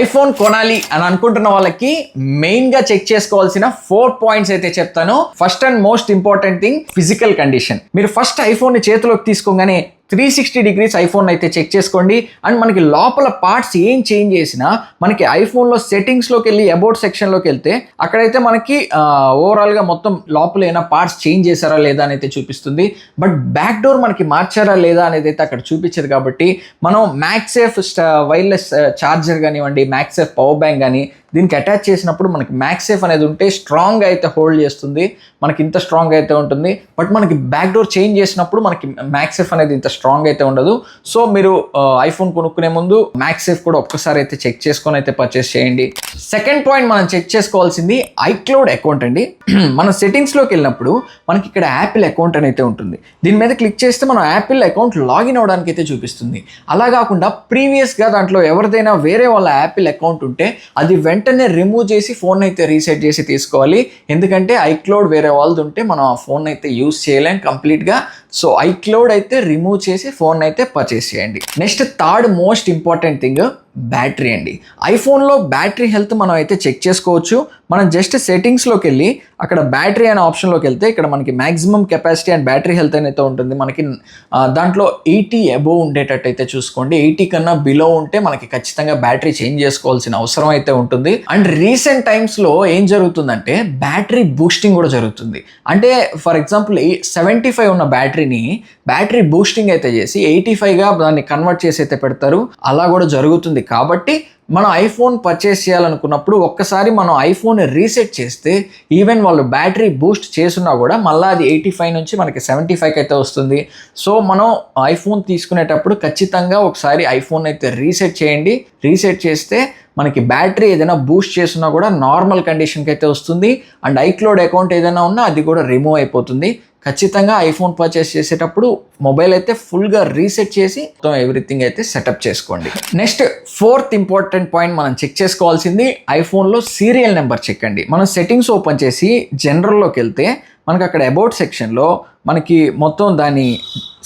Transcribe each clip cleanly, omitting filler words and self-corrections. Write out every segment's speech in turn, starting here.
IPhone కొనాలి అని అనుకుంటున్న వాళ్ళకి మెయిన్ గా చెక్ చేసుకోవాల్సిన 4 పాయింట్స్ అయితే చెప్తాను. First and most important thing physical condition. మీరు ఫస్ట్ ఐఫోన్ ని చేతిలోకి తీసుకోగానే 360 డిగ్రీస్ ఐఫోన్ అయితే చెక్ చేసుకోండి. అండ్ మనకి లోపల పార్ట్స్ ఏం చేంజ్ చేసినా మనకి ఐఫోన్లో సెట్టింగ్స్లోకి వెళ్ళి అబౌట్ సెక్షన్లోకి వెళ్తే అక్కడైతే మనకి ఓవరాల్గా మొత్తం లోపల ఏమైనా పార్ట్స్ చేంజ్ చేశారా లేదా అని అయితే చూపిస్తుంది. బట్ బ్యాక్ డోర్ మనకి మార్చారా లేదా అనేది అయితే అక్కడ చూపించదు. కాబట్టి మనం మ్యాక్సేఫ్ వైర్లెస్ ఛార్జర్ కానివ్వండి, మ్యాక్సేఫ్ పవర్ బ్యాంక్ కానీ దీనికి అటాచ్ చేసినప్పుడు మనకి మ్యాక్సేఫ్ అనేది ఉంటే స్ట్రాంగ్ అయితే హోల్డ్ చేస్తుంది, మనకి ఇంత స్ట్రాంగ్ అయితే ఉంటుంది. బట్ మనకి బ్యాక్ డోర్ చేంజ్ చేసినప్పుడు మనకి మ్యాక్సేఫ్ అనేది ఇంత స్ట్రాంగ్ అయితే ఉండదు. సో మీరు ఐఫోన్ కొనుక్కునే ముందు మ్యాక్సేఫ్ కూడా ఒక్కసారి అయితే చెక్ చేసుకొని అయితే పర్చేస్ చేయండి. సెకండ్ పాయింట్ మనం చెక్ చేసుకోవాల్సింది ఐక్లౌడ్ అకౌంట్ అండి. మన సెట్టింగ్స్లోకి వెళ్ళినప్పుడు మనకి ఇక్కడ యాపిల్ అకౌంట్ అని అయితే ఉంటుంది. దీని మీద క్లిక్ చేస్తే మనం యాపిల్ అకౌంట్ లాగిన్ అవ్వడానికి అయితే చూపిస్తుంది. అలా కాకుండా ప్రీవియస్గా దాంట్లో ఎవరిదైనా వేరే వాళ్ళ యాపిల్ అకౌంట్ ఉంటే అది వెంటనే రిమూవ్ చేసి ఫోన్ అయితే రీసెట్ చేసి తీసుకోవాలి. ఎందుకంటే ఐక్లౌడ్ వేరే వాళ్ళది ఉంటే మనం ఆ ఫోన్ అయితే యూస్ చేయలేం కంప్లీట్గా. సో ఐక్లౌడ్ అయితే రిమూవ్ చేసి ఫోన్ అయితే పర్చేస్ చేయండి. Next third most important thing battery అండి. ఐఫోన్లో బ్యాటరీ హెల్త్ మనం అయితే చెక్ చేసుకోవచ్చు. మనం జస్ట్ సెట్టింగ్స్లోకి వెళ్ళి అక్కడ బ్యాటరీ అనే ఆప్షన్లోకి వెళ్తే ఇక్కడ మనకి maximum capacity and battery health అయితే ఉంటుంది. మనకి దాంట్లో 80 అబోవ్ ఉండేటట్టు అయితే చూసుకోండి. 80 కన్నా బిలో ఉంటే మనకి ఖచ్చితంగా బ్యాటరీ చేంజ్ చేసుకోవాల్సిన అవసరం అయితే ఉంటుంది. అండ్ రీసెంట్ టైమ్స్లో ఏం జరుగుతుందంటే బ్యాటరీ బూస్టింగ్ కూడా జరుగుతుంది. అంటే ఫర్ ఎగ్జాంపుల్ 75 ఉన్న బ్యాటరీ బూస్టింగ్ అయితే చేసి 85గా దాన్ని కన్వర్ట్ చేసి అయితే పెడతారు. అలా కూడా జరుగుతుంది. కాబట్టి మనం ఐఫోన్ పర్చేస్ చేయాలనుకున్నప్పుడు ఒక్కసారి మనం ఐఫోన్ రీసెట్ చేస్తే ఈవెన్ వాళ్ళు బ్యాటరీ బూస్ట్ చేసున్నా కూడా మళ్ళీ అది 85 నుంచి మనకి 75కి అయితే వస్తుంది. సో మనం ఐఫోన్ తీసుకునేటప్పుడు ఖచ్చితంగా ఒకసారి ఐఫోన్ అయితే రీసెట్ చేయండి. రీసెట్ చేస్తే మనకి బ్యాటరీ ఏదైనా బూస్ట్ చేస్తున్నా కూడా నార్మల్ కండిషన్కి అయితే వస్తుంది. అండ్ ఐక్లౌడ్ అకౌంట్ ఏదైనా ఉన్నా అది కూడా రిమూవ్ అయిపోతుంది. ఖచ్చితంగా ఐఫోన్ పర్చేస్ చేసేటప్పుడు మొబైల్ అయితే ఫుల్గా రీసెట్ చేసి మొత్తం ఎవ్రీథింగ్ అయితే సెటప్ చేసుకోండి. నెక్స్ట్ ఫోర్త్ ఇంపార్టెంట్ పాయింట్ మనం చెక్ చేసుకోవాల్సింది ఐఫోన్లో సీరియల్ నెంబర్ చెక్ అండి. మనం సెట్టింగ్స్ ఓపెన్ చేసి జనరల్లోకి వెళ్తే మనకి అక్కడ అబౌట్ సెక్షన్లో మనకి మొత్తం దాని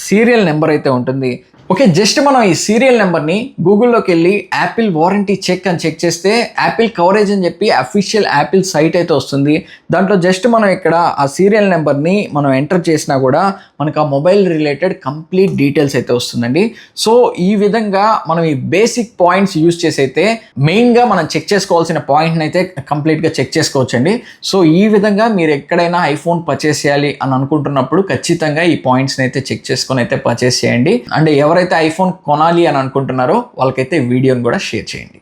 సీరియల్ నెంబర్ అయితే ఉంటుంది. ఓకే, జస్ట్ మనం ఈ సీరియల్ నెంబర్ని గూగుల్లోకి వెళ్ళి యాపిల్ వారంటీ చెక్ అని చెక్ చేస్తే యాపిల్ కవరేజ్ అని చెప్పి అఫీషియల్ యాపిల్ సైట్ అయితే వస్తుంది. దాంట్లో జస్ట్ మనం ఇక్కడ ఆ సీరియల్ నెంబర్ని మనం ఎంటర్ చేసినా కూడా మనకు ఆ మొబైల్ రిలేటెడ్ కంప్లీట్ డీటెయిల్స్ అయితే వస్తుందండి. సో ఈ విధంగా మనం ఈ బేసిక్ పాయింట్స్ యూస్ చేసి అయితే మెయిన్గా మనం చెక్ చేసుకోవాల్సిన పాయింట్ని అయితే కంప్లీట్గా చెక్ చేసుకోవచ్చండి. సో ఈ విధంగా మీరు ఎక్కడైనా ఐఫోన్ పర్చేస్ చేయాలి అని అనుకుంటున్నప్పుడు ఖచ్చితంగా ఈ పాయింట్స్ని అయితే చెక్ చేసుకొని అయితే పర్చేస్ చేయండి. అండ్ ఎవరైతే ఐఫోన్ కొనాలి అని అనుకుంటున్నారో వాళ్ళకైతే వీడియోని కూడా షేర్ చేయండి.